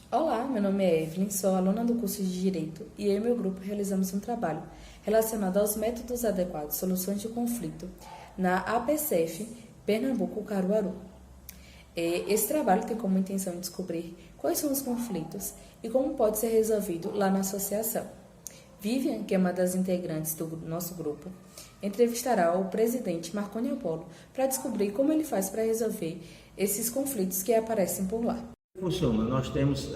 Olá, meu nome é Evelyn, sou aluna do curso de Direito e eu e meu grupo realizamos um trabalho relacionado aos métodos adequados de soluções de conflito na APCF Pernambuco Caruaru. Esse trabalho tem como intenção descobrir quais são os conflitos e como pode ser resolvido lá na associação. Vivian, que é uma das integrantes do nosso grupo, entrevistará o presidente Marconi Apolo para descobrir como ele faz para resolver esses conflitos que aparecem por lá. Funciona. Nós temos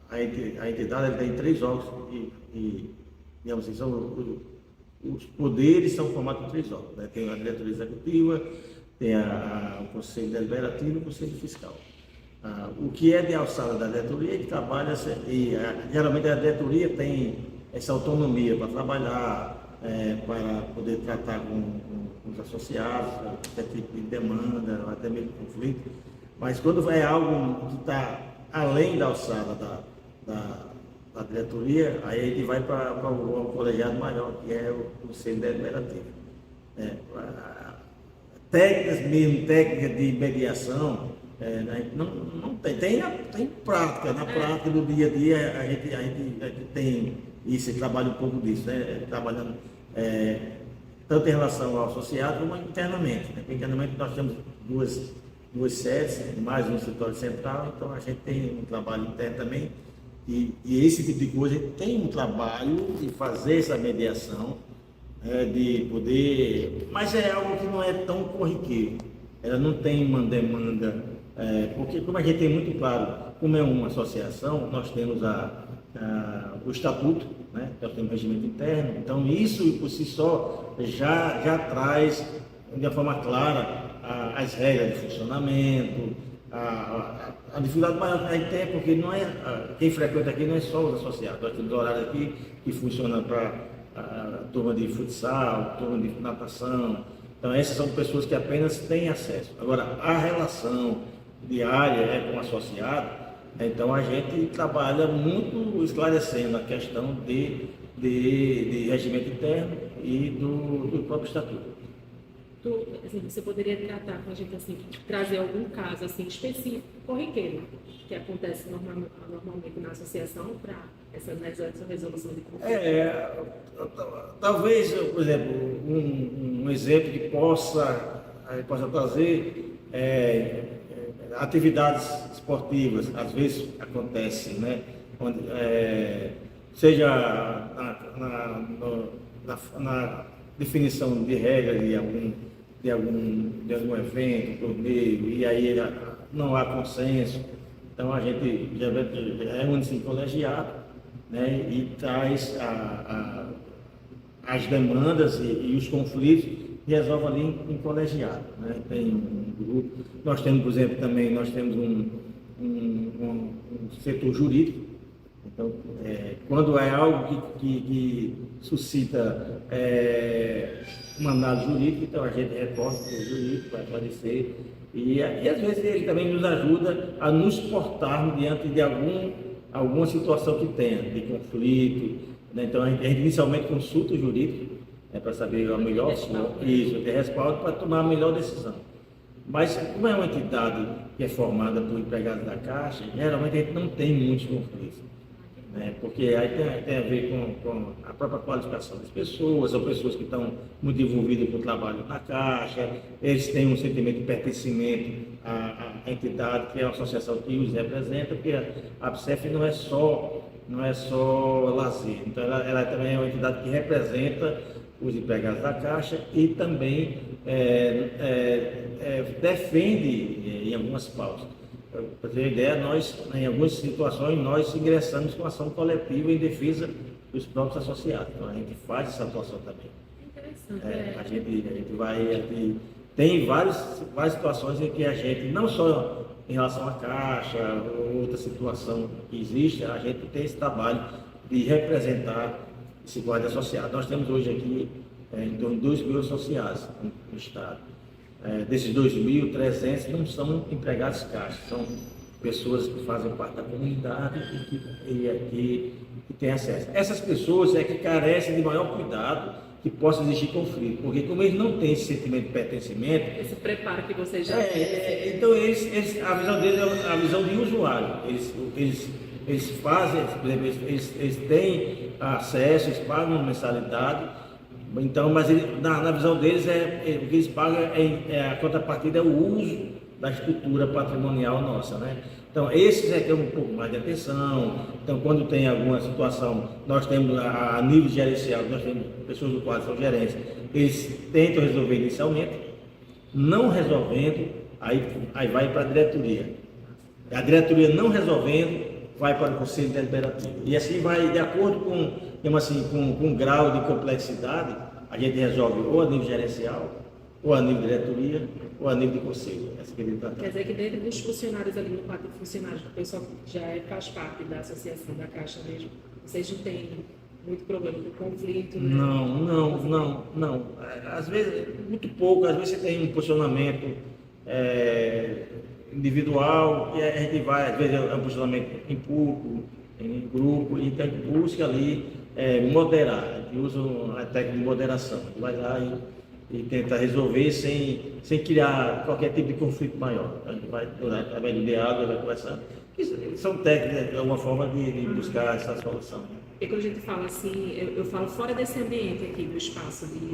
a entidade ela tem três órgãos digamos assim, os poderes são formados por três órgãos, né? Tem a diretoria executiva, tem o conselho deliberativo e o conselho fiscal. O que é de alçada da diretoria, ele trabalha, geralmente a diretoria tem essa autonomia para trabalhar, para poder tratar com os associados, qualquer tipo de demanda, até mesmo conflito. Mas quando é algo que está além da alçada da diretoria, aí a gente vai para o colegiado maior, que é o Conselho Deliberativo. Técnicas de mediação, não tem. Tem prática, na prática do dia a dia a gente tem isso, trabalha um pouco disso, né? Trabalhando tanto em relação ao associado como internamente. Né? Internamente nós temos duas sedes, mais um escritório central, então a gente tem um trabalho interno também, e esse tipo de coisa, a gente tem um trabalho de fazer essa mediação, de poder, mas é algo que não é tão corriqueiro, ela não tem uma demanda, porque como a gente tem muito claro, como é uma associação, nós temos o estatuto, né? Nós temos o regimento interno, então isso por si só já traz de uma forma clara as regras de funcionamento, a dificuldade maior que a gente tem é porque não é, quem frequenta aqui não é só os associados, nós temos horários aqui que funcionam para turma de futsal, turma de natação, então essas são pessoas que apenas têm acesso. Agora, a relação diária com o associado, então a gente trabalha muito esclarecendo a questão de regimento interno e do próprio estatuto. Assim, você poderia tratar com a gente, assim, trazer algum caso assim, específico, corriqueiro, que acontece normalmente na associação para essa resolução de conflito? Talvez, por exemplo, um exemplo que possa trazer atividades esportivas, às vezes acontece, né? Onde, seja na definição de regras de algum evento, torneio, e aí não há consenso. Então a gente já reúne-se em colegiado, né, e traz as demandas e os conflitos e resolve ali em colegiado. Né? Tem um grupo. Nós temos, por exemplo, também um setor jurídico. Então, quando é algo que suscita uma análise jurídica, então a gente reporta para o jurídico, vai aparecer, e às vezes ele também nos ajuda a nos portarmos diante de alguma situação que tenha, de conflito, né? Então a gente inicialmente consulta o jurídico, para saber a melhor ter respaldo para tomar a melhor decisão. Mas como é uma entidade que é formada por empregados da Caixa, geralmente a gente não tem muitos conflitos. Porque aí tem a ver com a própria qualificação das pessoas, são pessoas que estão muito envolvidas com o trabalho na Caixa, eles têm um sentimento de pertencimento à entidade, que é a associação que os representa, porque a APCF não é só lazer, então ela também é uma entidade que representa os empregados da Caixa e também defende em algumas pautas. Para ter uma ideia, em algumas situações, nós ingressamos com ação coletiva em defesa dos próprios associados. Então, a gente faz essa atuação também. Interessante. A gente tem várias situações em que a gente, não só em relação à Caixa, ou outra situação que existe, a gente tem esse trabalho de representar esse guarda associado. Nós temos hoje aqui em torno de 2.000 associados no Estado. Desses 2.300 não são empregados Caixa, são pessoas que fazem parte da comunidade e que têm acesso. Essas pessoas que carecem de maior cuidado que possa existir conflito, porque como eles não têm esse sentimento de pertencimento, Esse preparo que você já tem. então a visão deles é a visão de usuário. Eles fazem, por exemplo, eles têm acesso, eles pagam uma mensalidade, então, mas na visão deles o que eles pagam a contrapartida é o uso da estrutura patrimonial nossa, né? Então, esses requerem um pouco mais de atenção. Então, quando tem alguma situação, nós temos a nível gerencial, nós temos pessoas do quadro que são gerentes, eles tentam resolver inicialmente, não resolvendo, aí vai para a diretoria. A diretoria não resolvendo, vai para o conselho deliberativo. E assim vai, de acordo com o grau de complexidade, a gente resolve ou a nível gerencial, ou a nível de diretoria, ou a nível de conselho. Quer dizer que dentro dos funcionários ali, no quadro de funcionários, o pessoal que já faz parte da associação da Caixa mesmo, vocês não têm muito problema com conflito, né? Não. Às vezes, muito pouco, às vezes você tem um posicionamento individual, e a gente vai, às vezes é um posicionamento em público, em grupo, e então a gente busca ali moderar, a gente usa a técnica de moderação, a gente vai lá e tenta resolver sem criar qualquer tipo de conflito maior. A gente vai, através do diálogo, vai conversando. São técnicas, é uma forma de buscar essa solução. E quando a gente fala assim, eu falo fora desse ambiente aqui do espaço de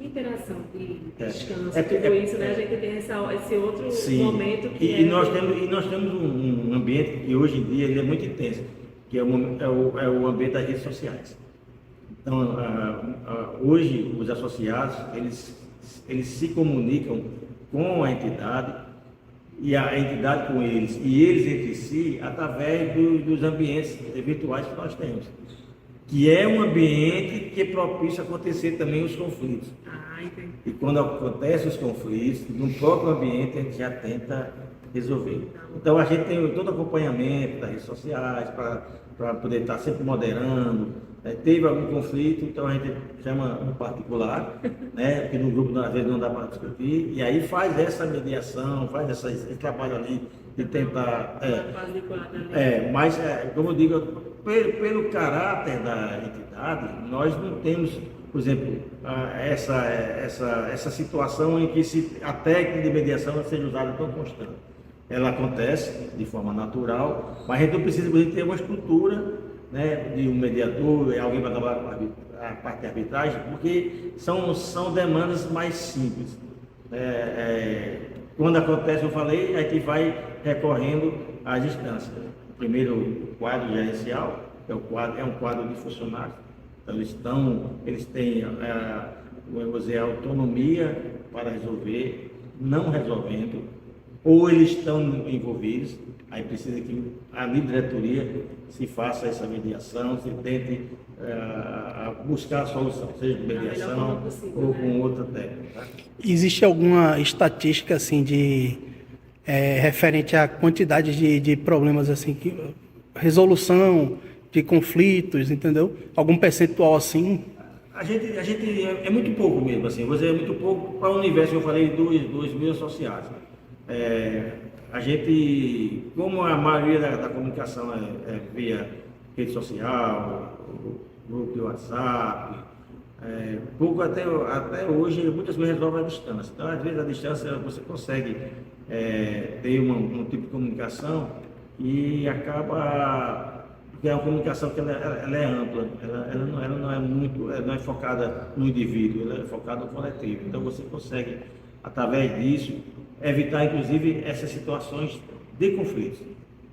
interação, de descanso, tudo isso, né? A gente tem esse outro momento que nós temos um ambiente que hoje em dia ele é muito intenso, que é o ambiente das redes sociais. Então, hoje os associados, eles se comunicam com a entidade e a entidade com eles, e eles entre si, através dos ambientes virtuais que nós temos, que é um ambiente que propicia acontecer também os conflitos. Entendi. E quando acontecem os conflitos, no próprio ambiente a gente já tenta resolver. Então a gente tem todo acompanhamento das redes sociais para poder estar sempre moderando. Teve algum conflito, então a gente chama um particular, né? Porque no grupo às vezes não dá para discutir, e aí faz essa mediação, faz esse trabalho ali de tentar. Mas, como eu digo, pelo caráter da entidade, nós não temos, por exemplo, essa situação em que a técnica de mediação seja usada tão constante. Ela acontece de forma natural, mas a gente não precisa, por exemplo, ter uma estrutura, né, de um mediador, alguém para trabalhar com a parte de arbitragem, porque são demandas mais simples. Quando acontece, eu falei, a gente vai recorrendo às instâncias. O primeiro quadro gerencial é um quadro de funcionários. Então, eles têm a autonomia para resolver, não resolvendo, ou eles estão envolvidos, aí precisa que a diretoria se faça essa mediação, se tente buscar a solução, seja com mediação ou com outra técnica. Tá? Existe alguma estatística assim referente à quantidade de problemas assim, resolução de conflitos, entendeu? Algum percentual assim? A gente é muito pouco mesmo, assim, você é muito pouco para o universo que eu falei de 2.000 associados. A gente, como a maioria da comunicação é via rede social, grupo de WhatsApp, pouco até hoje, muitas vezes resolve à distância. Então, às vezes, à distância você consegue ter um tipo de comunicação e acaba que é uma comunicação que ela é ampla, ela não é muito, não é focada no indivíduo, ela é focada no coletivo. Então você consegue, através disso, evitar inclusive essas situações de conflitos.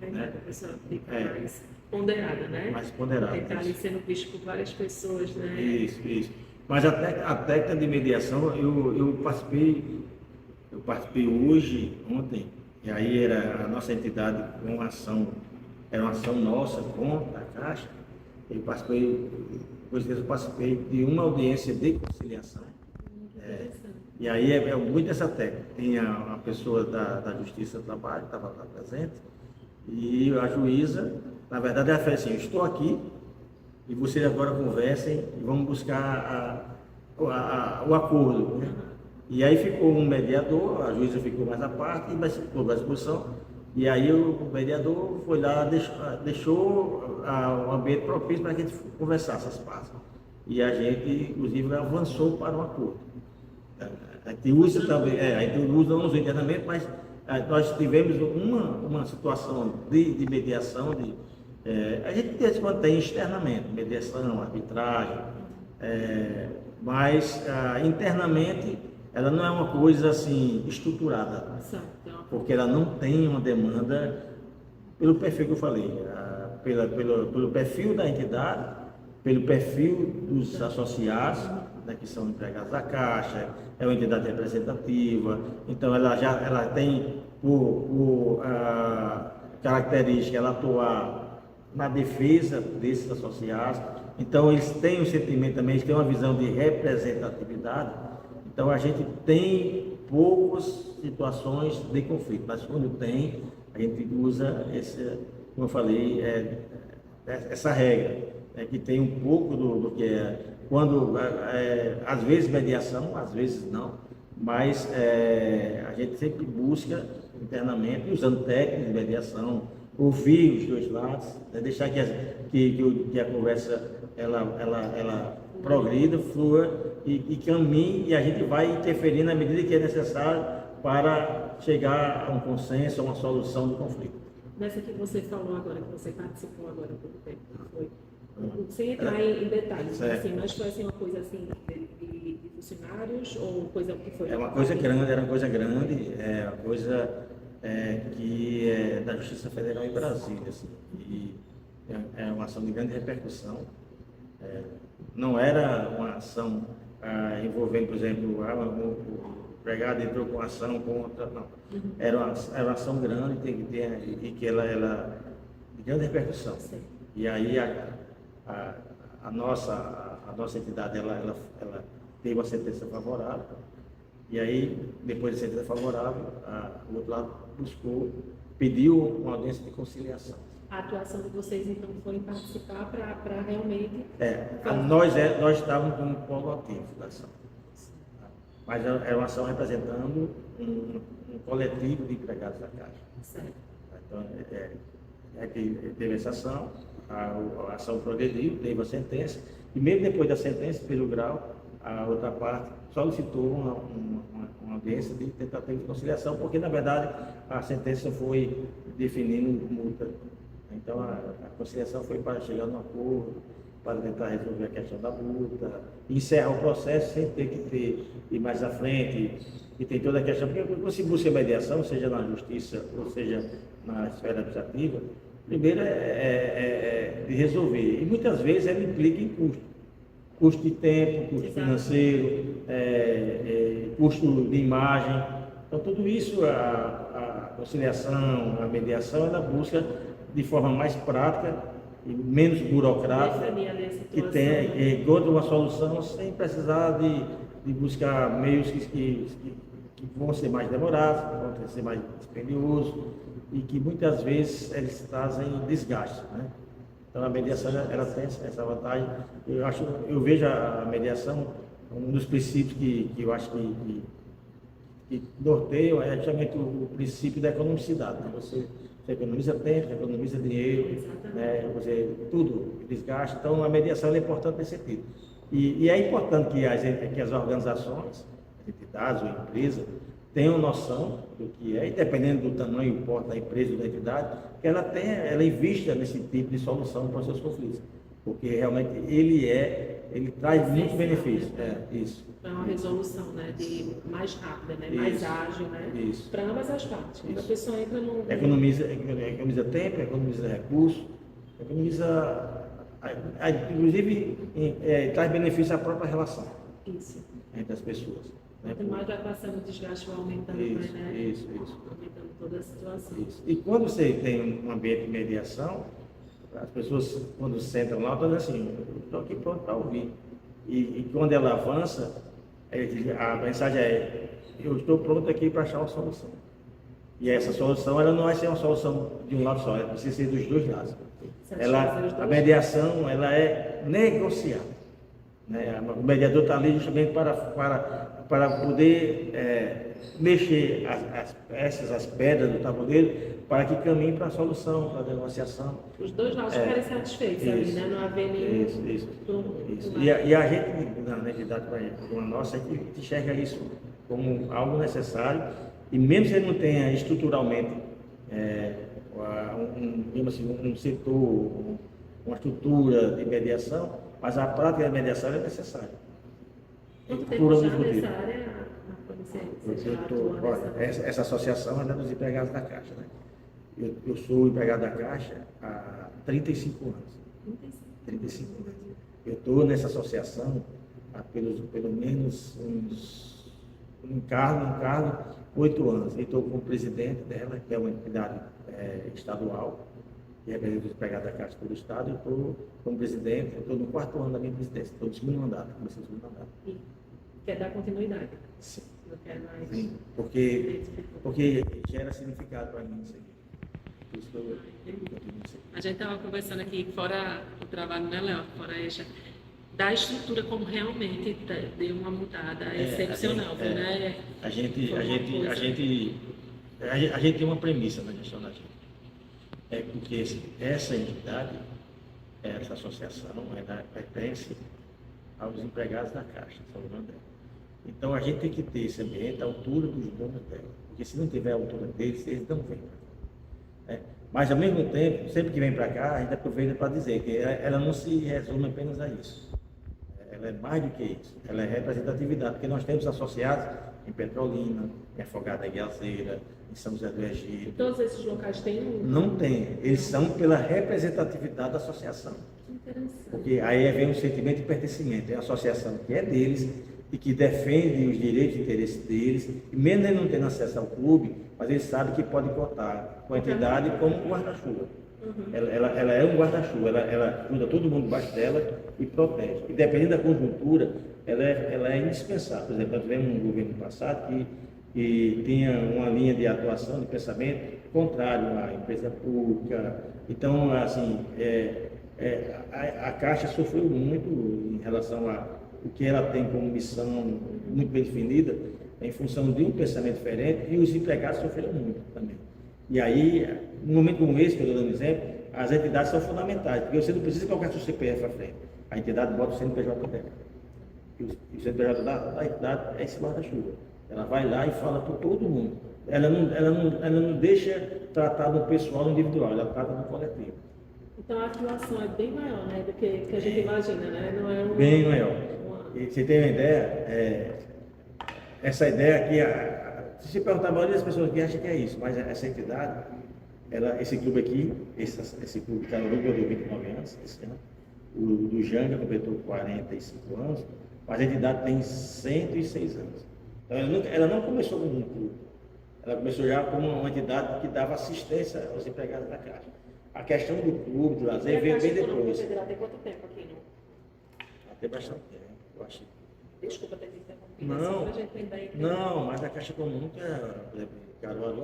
Né? A pessoa fica mais ponderada, né? Mais ponderada. Está ali sendo visto por várias pessoas, né? Isso. Mas a técnica de mediação, eu participei ontem, e aí era a nossa entidade com uma ação. Era uma ação nossa contra a Caixa. Eu participei de uma audiência de conciliação. E aí é muito essa técnica. Tinha uma pessoa da Justiça do Trabalho, que estava lá presente, e a juíza, na verdade, ela falou assim: eu estou aqui e vocês agora conversem e vamos buscar o acordo. Né? E aí ficou um mediador, a juíza ficou mais à parte, mas ficou à discussão. E aí o mediador foi lá, deixou o ambiente propício para que a gente conversasse as partes. e a gente, inclusive, avançou para um acordo. A gente usa também, a gente usa não usa internamente, mas nós tivemos uma situação de mediação, a gente tem externamente, mediação, arbitragem, mas internamente ela não é uma coisa assim estruturada, porque ela não tem uma demanda pelo perfil que eu falei, pelo perfil da entidade, pelo perfil dos associados, né, que são empregados da Caixa, é uma entidade representativa, então ela tem por característica ela atuar na defesa desses associados, então eles têm um sentimento também, eles têm uma visão de representatividade, então a gente tem poucas situações de conflito, mas quando tem, a gente usa como eu falei, essa regra, que tem um pouco do que quando, às vezes mediação, às vezes não, mas a gente sempre busca internamente, usando técnicas de mediação, ouvir os dois lados, né, deixar que a conversa ela progrida, flua e caminhe, e a gente vai interferir na medida que é necessário para chegar a um consenso, a uma solução do conflito. Nessa que você falou agora, que você participou agora há pouco tempo, foi? Sem entrar em detalhes, assim, mas foi assim, uma coisa assim de funcionários ou coisa que foi? Era uma coisa grande, uma coisa que é da Justiça Federal em Brasília, assim, e é uma ação de grande repercussão. Não era uma ação envolvendo, por exemplo, o empregado entrou com ação contra, não. Era uma ação grande e que ela de grande repercussão. Sim. E aí a nossa entidade ela teve uma sentença favorável, e aí depois da sentença favorável o outro lado pediu uma audiência de conciliação. A atuação de vocês então foi participar para realmente nós estávamos como polo ativo da ação, mas era uma ação representando um coletivo de empregados da Caixa. Certo. Então teve essa ação, a ação progrediu, teve a sentença, e mesmo depois da sentença, pelo grau, a outra parte solicitou uma audiência de tentativa de conciliação, porque, na verdade, a sentença foi definindo multa. Então, a conciliação foi para chegar num acordo, para tentar resolver a questão da multa, encerrar o processo sem ter que ir mais à frente, e tem toda a questão, porque quando se busca mediação, seja na justiça ou seja na esfera administrativa, primeiro de resolver, e muitas vezes ela implica em custo de tempo, custo financeiro, custo de imagem. Então, tudo isso, a conciliação, a mediação, ela busca de forma mais prática e menos burocrática, que encontre uma solução sem precisar de buscar meios que vão ser mais demorados, vão ser mais dispendiosos e que muitas vezes eles trazem desgaste, né? Então a mediação ela tem essa vantagem. Eu vejo a mediação um dos princípios que eu acho que norteiam é justamente o princípio da economicidade, né? Você economiza tempo, você economiza dinheiro, né? Tudo desgasta. Então a mediação é importante nesse sentido. E é importante que as organizações, as entidades ou empresas tenham noção do que é, e dependendo do tamanho e porte da empresa ou da entidade, que ela invista nesse tipo de solução para os seus conflitos. Porque realmente ele traz muitos benefícios. Isso. Para uma resolução, né, mais rápida, né, mais ágil, né, para ambas as partes. Quando a pessoa entra no... Economiza tempo, economiza recursos, inclusive traz benefício à própria relação entre as pessoas. Quanto mais vai passando o desgaste, vai aumentando, né? Isso. Aumentando toda a situação. Isso. E quando você tem um ambiente de mediação, as pessoas, quando sentam lá, estão dizendo assim, estou aqui pronto para ouvir. E quando ela avança, a mensagem eu estou pronto aqui para achar uma solução. E essa solução, ela não vai ser uma solução de um lado só, ela precisa ser dos dois lados. A mediação, ela é negociada, né? O mediador está ali justamente para poder mexer as peças, as pedras do tabuleiro, para que caminhe para a solução, para a negociação. Os dois lados ficarem satisfeitos ali, Isso. né? Não haver nenhum... Isso. Isso. E a gente, na entidade como a nossa, a gente enxerga isso como algo necessário, e mesmo se ele não tenha estruturalmente digamos assim, um setor, uma estrutura de mediação, mas a prática da mediação é necessária. Quanto Por tempo já alguns motivos. nessa área, você já atua Olha, essa associação é dos empregados da Caixa, né? Eu sou empregado da Caixa há 35 anos. 35 anos. Eu estou nessa associação há pelo menos um cargo, 8 anos. E estou como presidente dela, que é uma entidade estadual, que representa os empregados da Caixa pelo Estado. Eu estou como presidente, estou no 4º ano da minha presidência, estou no 2º mandato, comecei o 2º mandato. E quer dar continuidade? Sim. Não quer mais... Sim, porque gera significado para mim isso aqui. Por isso que eu continuo isso aqui. A gente estava conversando aqui, fora o trabalho, né, Léo? Fora essa, da estrutura, como realmente deu uma mudada excepcional, né? A gente tem uma premissa na gestão da gente. É porque essa entidade, essa associação, ela pertence aos empregados da Caixa, São João dela. Então a gente tem que ter esse ambiente à altura dos donos dela. Porque se não tiver a altura deles, eles não vêm. Mas ao mesmo tempo, sempre que vem para cá, a gente aproveita para dizer que ela não se resume apenas a isso. Ela é mais do que isso. Ela é representatividade, porque nós temos associados em Petrolina, em Afogada e Alzeira, em São José do Egito. Todos esses locais têm um... Não tem. Eles são pela representatividade da associação. Interessante. Porque aí vem um sentimento de pertencimento. É uma associação que é deles e que defende os direitos e interesses deles. E mesmo ele não tendo acesso ao clube, mas ele sabe que pode contar com a entidade como um guarda-chuva. Ela é um guarda-chuva, ela ajuda todo mundo debaixo dela e protege. E dependendo da conjuntura, ela é indispensável. Por exemplo, nós tivemos um governo passado que tinha uma linha de atuação, de pensamento contrário à empresa pública. Então, assim, a Caixa sofreu muito em relação a o que ela tem como missão muito bem definida, em função de um pensamento diferente, e os empregados sofreram muito também. E aí, num momento como esse, que eu estou dando exemplo, as entidades são fundamentais, porque você não precisa colocar seu CPF à frente. A entidade bota o CNPJ dela. E o CNPJ da entidade é esse guarda-chuva. Ela vai lá e fala para todo mundo. Ela não deixa tratar do pessoal individual, ela trata do coletivo. Então a atuação é bem maior, né, do que a gente imagina, né? Não é bem maior. E você tem uma ideia, essa ideia aqui, se perguntar, a maioria das pessoas aqui acha que é isso, mas essa entidade, esse clube aqui, esse clube que completou 29 anos esse ano, o do Janga completou 45 anos, mas a entidade tem 106 anos. Então ela não começou como um clube, ela começou já como uma entidade que dava assistência aos empregados da Caixa. A questão do clube, do lazer, veio bem depois. Tem quanto tempo aqui, não? Tem bastante tempo, eu acho. Desculpa ter interrompido. Não, mas a Caixa Econômica, por exemplo, Caruaru,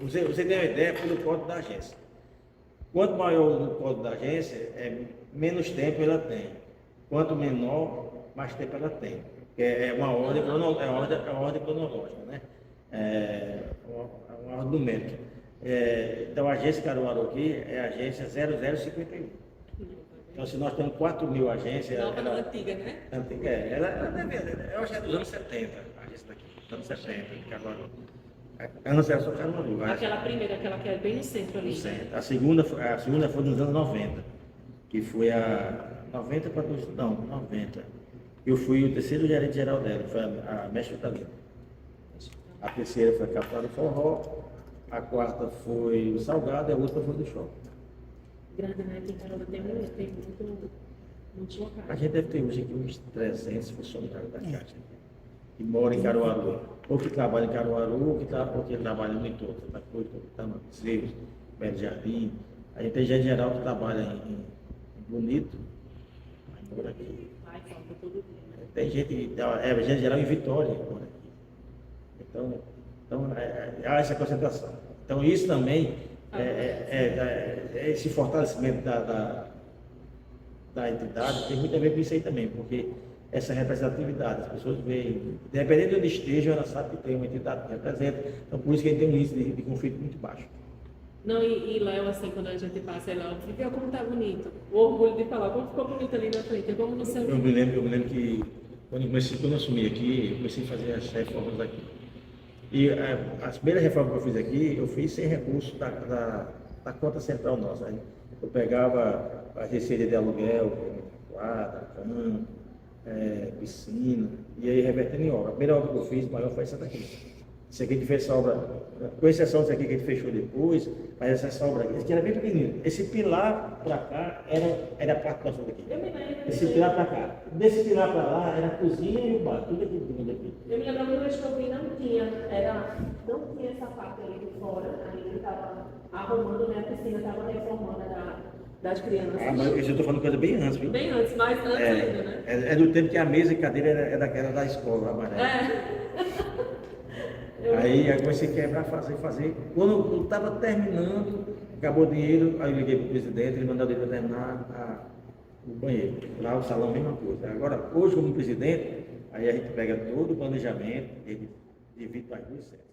você tem uma ideia pelo código da agência. Quanto maior o código da agência, menos tempo ela tem. Quanto menor, mais tempo ela tem. É uma ordem cronológica, né? Uma ordem numérica. Então a agência Caruaru aqui é a agência 0051. Então se nós temos 4.000 agências... Nova, antiga, né? Antiga, eu acho que é dos anos 70, a agência daqui, dos anos 70, de Caruaru. A nossa era só Caruaru. Aquela primeira, aquela que é bem no centro ali. No centro. A segunda foi nos anos 90, que foi a 90 para 90. Eu fui o terceiro gerente geral dela, foi a Mestre Vitalina. A terceira foi a Capital do Forró, a quarta foi o Salgado e a outra foi do Shopping. Grande, né? Aqui em Caruaru tem muitos locais. A gente deve ter hoje aqui uns 300 funcionários da Caixa, que moram em Caruaru, ou que trabalham em Caruaru, ou que trabalham em todo, Zeus, Belo Jardim. A gente tem gente geral que trabalha em Bonito, mas mora aqui. Ai, falta todo dia. Tem gente geral em Vitória, mora aqui. Então há essa concentração. Então isso também esse fortalecimento da entidade tem muito a ver com isso aí também, porque essa representatividade. As pessoas veem, independente de onde estejam, ela sabe que tem uma entidade que representa. Então, por isso que a gente tem um índice de conflito muito baixo. Não, e Léo, assim, quando a gente passa, Léo, viu como tá bonito. O orgulho de falar, como ficou bonito ali na frente, como no seu... Eu me lembro que quando eu assumi aqui, eu comecei a fazer as reformas aqui. E as primeiras reformas que eu fiz aqui, eu fiz sem recurso da conta central nossa. Aí eu pegava a receita de aluguel, quadra, cama, piscina, e aí revertendo em obra. A primeira obra que eu fiz, maior foi essa daqui. Isso aqui a gente fez essa obra, com exceção disso aqui que a gente fechou depois, mas essa obra aqui, esse aqui era bem pequenininho. Esse pilar para cá era a parte nossa daqui. Esse pilar para cá. Desse pilar para lá era a cozinha e o bar, tudo aqui dentro aqui. Eu me lembro que vez que eu vi não tinha essa parte ali de fora, ali que estava arrumando, né? A piscina estava reformando das crianças. Ah, mas eu estou falando coisa bem antes, viu? Bem antes, mais antes ainda, né? É do tempo que a mesa e cadeira é daquela da escola amarela. Aí eu comecei a quebrar, fazer. Quando eu estava terminando, acabou o dinheiro, aí eu liguei para o presidente, ele mandou ele terminar o banheiro. Lá o salão, mesma coisa. Agora, hoje, como presidente, aí a gente pega todo o planejamento, ele divide para as duas certas.